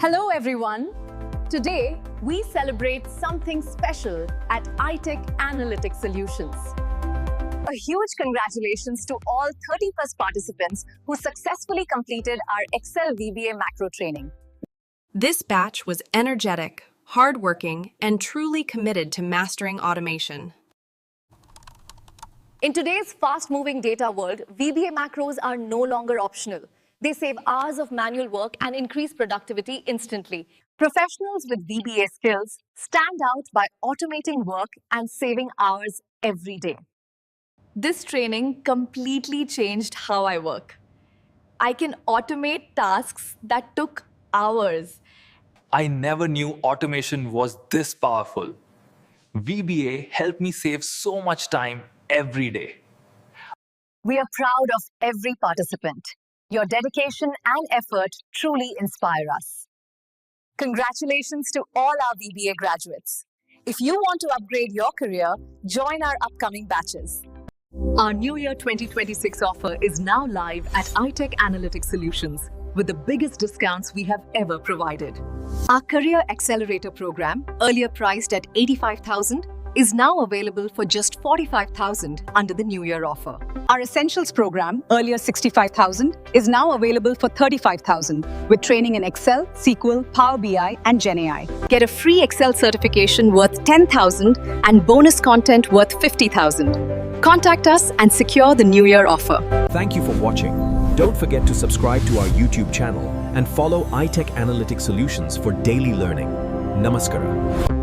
Hello everyone. Today we celebrate something special at iTech Analytics Solutions. A huge congratulations to all 30+ participants who successfully completed our Excel VBA Macro Training. This batch was energetic, hardworking, and truly committed to mastering automation. In today's fast-moving data world, VBA macros are no longer optional. They save hours of manual work and increase productivity instantly. Professionals with VBA skills stand out by automating work and saving hours every day. This training completely changed how I work. I can automate tasks that took hours. I never knew automation was this powerful. VBA helped me save so much time every day. We are proud of every participant. Your dedication and effort truly inspire us. Congratulations to all our VBA graduates. If you want to upgrade your career, join our upcoming batches. Our New Year 2026 offer is now live at iTech Analytics Solutions with the biggest discounts we have ever provided. Our Career Accelerator program, earlier priced at $85,000, is now available for just $45,000 under the New Year offer. Our Essentials program, earlier $65,000, is now available for $35,000 with training in Excel, SQL, Power BI, and GenAI. Get a free Excel certification worth $10,000 and bonus content worth $50,000. Contact us and secure the New Year offer. Thank you for watching. Don't forget to subscribe to our YouTube channel and follow iTech Analytics Solutions for daily learning. Namaskara.